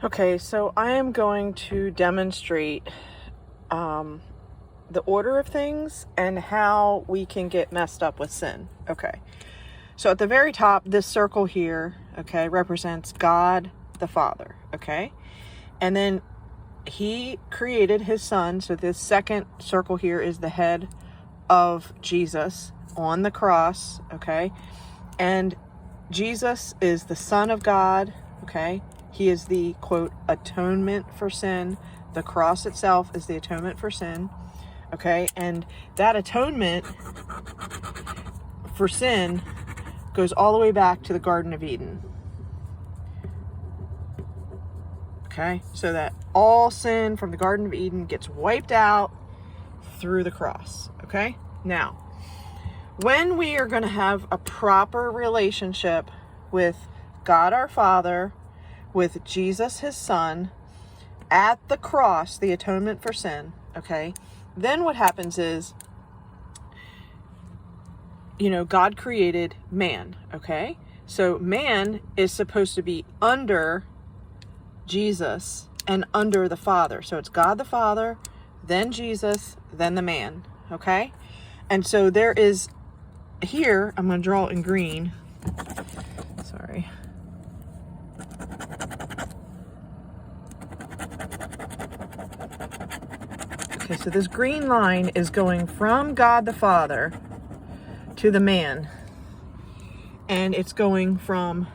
Okay, so I am going to demonstrate the order of things and how we can get messed up with sin. Okay, so at the very top, this circle here, okay, represents God the Father, okay? And then he created his son, so this second circle here is the head of Jesus on the cross, okay? And Jesus is the Son of God, okay? He is the, quote, atonement for sin. The cross itself is the atonement for sin, okay? And that atonement for sin goes all the way back to the Garden of Eden, okay? So that all sin from the Garden of Eden gets wiped out through the cross, okay? Now, when we are going to have a proper relationship with God our Father, with Jesus his Son, at the cross, the atonement for sin, okay, then what happens is, God created man, okay? So man is supposed to be under Jesus and under the Father. So it's God the Father, then Jesus, then the man, okay? And so there is, here, I'm going to draw it in green. Sorry. Okay, so this green line is going from God the Father to the man. And it's going from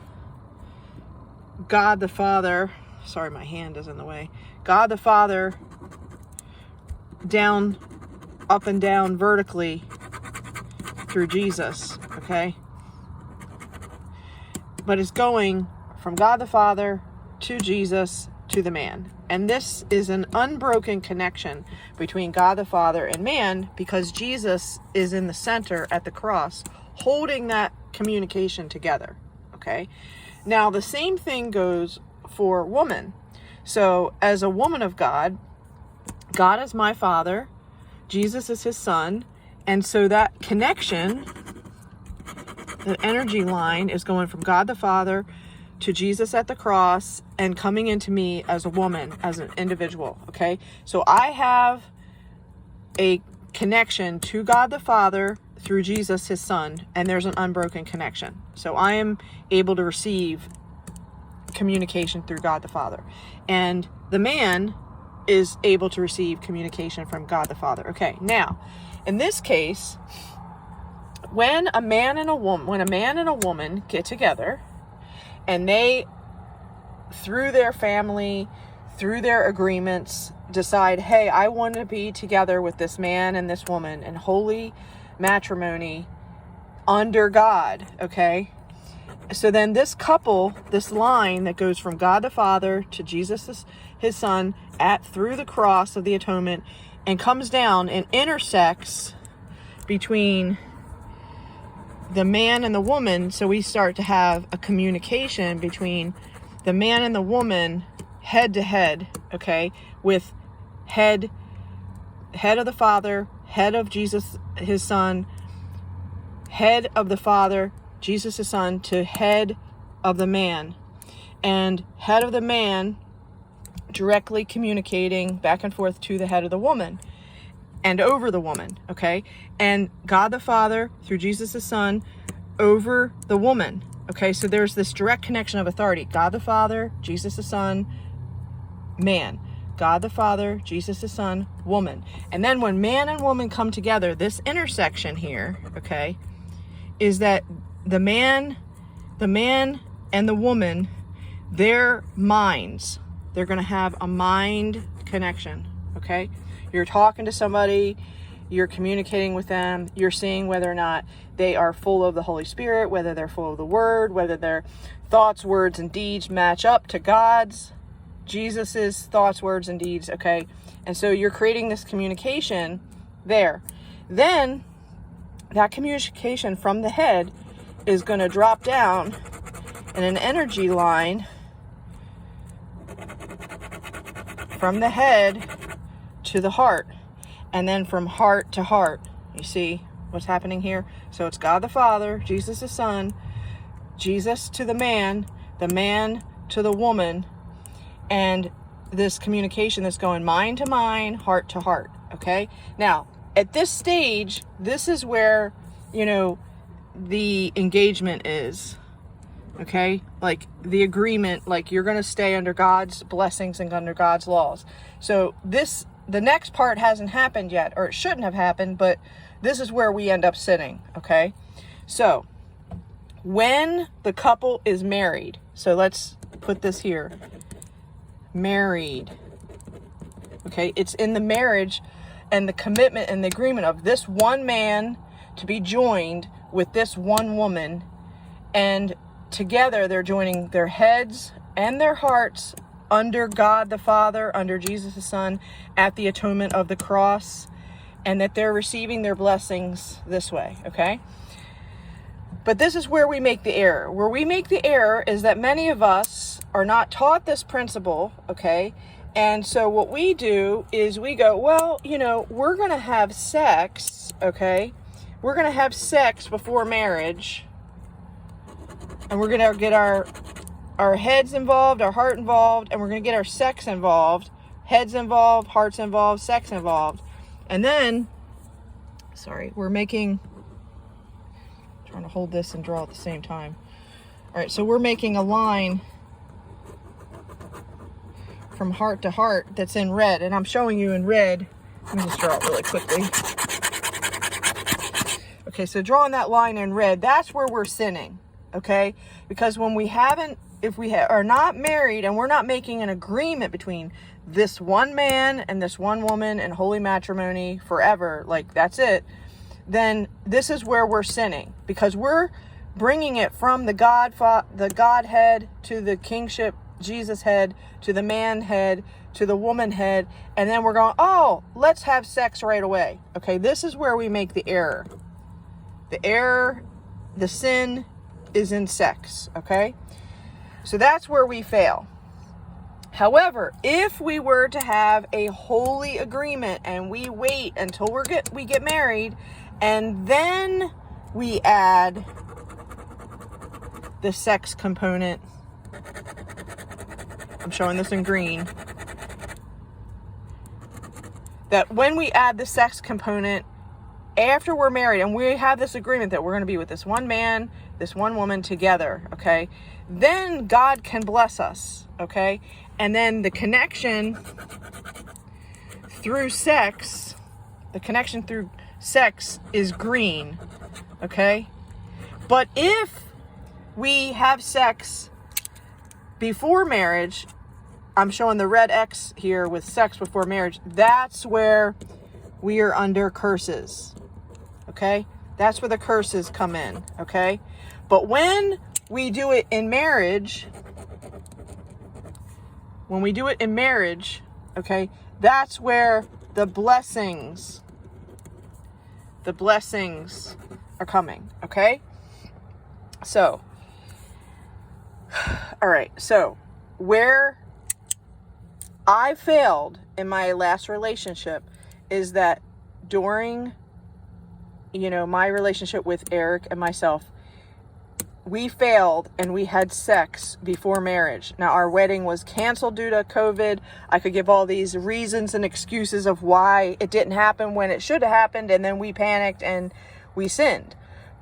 God the Father, sorry, my hand is in the way. God the Father down, up and down vertically through Jesus, okay? But it's going from God the Father to Jesus to the man. And this is an unbroken connection between God the Father and man, because Jesus is in the center at the cross, holding that communication together, okay? Now, the same thing goes for woman. So, as a woman of God, God is my Father, Jesus is his Son, and so that connection, the energy line, is going from God the Father to Jesus at the cross and coming into me as a woman, as an individual, okay? So I have a connection to God the Father through Jesus, his Son, and there's an unbroken connection. So I am able to receive communication through God the Father. And the man is able to receive communication from God the Father. Okay, now, in this case, when a man and a woman get together, and they, through their family, through their agreements, decide, hey, I want to be together with this man and this woman in holy matrimony under God, okay? So then this couple, this line that goes from God the Father to Jesus, his Son, through the cross of the atonement, and comes down and intersects between the man and the woman. So we start to have a communication between the man and the woman, head to head, okay, with head of the Father, head of Jesus, his Son, head of the Father, Jesus, his Son, to head of the man, and head of the man directly communicating back and forth to the head of the woman and over the woman, okay? And God the Father, through Jesus the Son, over the woman, okay? So there's this direct connection of authority. God the Father, Jesus the Son, man. God the Father, Jesus the Son, woman. And then when man and woman come together, this intersection here, okay, is that the man and the woman, their minds, they're going to have a mind connection, okay? You're talking to somebody, you're communicating with them, you're seeing whether or not they are full of the Holy Spirit, whether they're full of the Word, whether their thoughts, words, and deeds match up to God's, Jesus's thoughts, words, and deeds, okay? And so you're creating this communication there. Then that communication from the head is going to drop down in an energy line from the head to the heart, and then from heart to heart. You see what's happening here? So it's God the Father, Jesus the Son, Jesus to the man to the woman, and this communication that's going mind to mind, heart to heart. Okay. Now, at this stage, this is where, the engagement is. Okay. Like the agreement, like you're going to stay under God's blessings and under God's laws. So the next part hasn't happened yet, or it shouldn't have happened, but this is where we end up sitting. Okay. So when the couple is married, so let's put this here, married. Okay. It's in the marriage and the commitment and the agreement of this one man to be joined with this one woman, and together they're joining their heads and their hearts under God the Father, under Jesus the Son, at the atonement of the cross, and that they're receiving their blessings this way. Okay. But this is where we make the error. Where we make the error is that many of us are not taught this principle. Okay. And so what we do is we go, well, we're going to have sex, okay? We're going to have sex before marriage. And we're going to get our heads involved, our heart involved, and we're going to get our sex involved. Heads involved, hearts involved, sex involved. And then, trying to hold this and draw at the same time. All right, so we're making a line from heart to heart that's in red, and I'm showing you in red. Let me just draw it really quickly. Okay, so drawing that line in red, that's where we're sinning. Okay, because when if we are not married and we're not making an agreement between this one man and this one woman in holy matrimony forever, like that's it, then this is where we're sinning, because we're bringing it from the Godhead to the kingship, Jesus head, to the man head, to the woman head, and then we're going, oh, let's have sex right away. Okay, this is where we make the error. The sin is in sex. Okay, so that's where we fail. However, if we were to have a holy agreement and we wait until we get married, and then we add the sex component, I'm showing this in green, that when we add the sex component after we're married and we have this agreement that we're going to be with this one man, this one woman together, okay, then God can bless us, okay, and then the connection through sex is green, okay, but if we have sex before marriage, I'm showing the red X here with sex before marriage, that's where we are under curses. Okay? That's where the curses come in. Okay? But when we do it in marriage, okay, that's where the blessings are coming. Okay? So, all right. So, where I failed in my last relationship is that during, my relationship with Eric and myself, we failed and we had sex before marriage. Now, our wedding was canceled due to COVID. I could give all these reasons and excuses of why it didn't happen when it should have happened, and then we panicked and we sinned.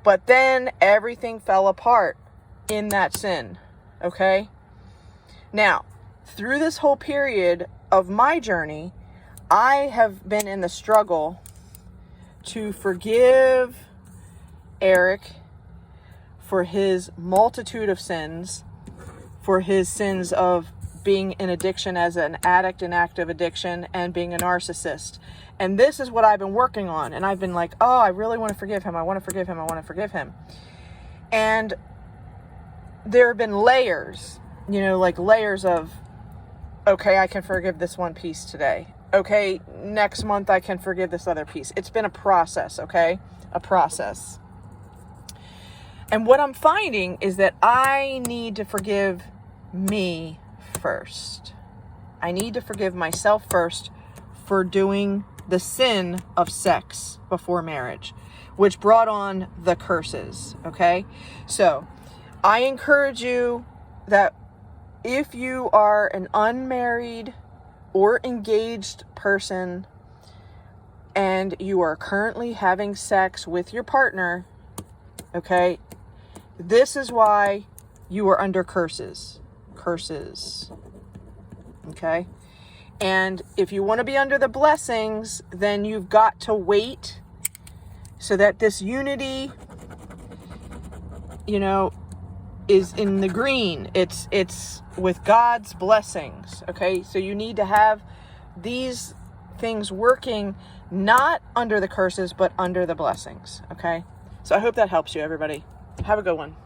But then everything fell apart in that sin. Okay? Now, through this whole period of my journey, I have been in the struggle to forgive Eric for his multitude of sins, for his sins of being in addiction as an addict in active addiction and being a narcissist. And this is what I've been working on. And I've been like, oh, I really want to forgive him. I want to forgive him. I want to forgive him. And there have been layers, like layers of, okay, I can forgive this one piece today. Okay, next month I can forgive this other piece. It's been a process, okay? A process. And what I'm finding is that I need to forgive me first. I need to forgive myself first for doing the sin of sex before marriage, which brought on the curses, okay? So I encourage you that if you are an unmarried or engaged person and you are currently having sex with your partner, okay, this is why you are under curses. Curses. Okay? And if you want to be under the blessings, then you've got to wait so that this unity, is in the green. It's with God's blessings. Okay? So you need to have these things working not under the curses, but under the blessings. Okay? So I hope that helps you, everybody. Have a good one.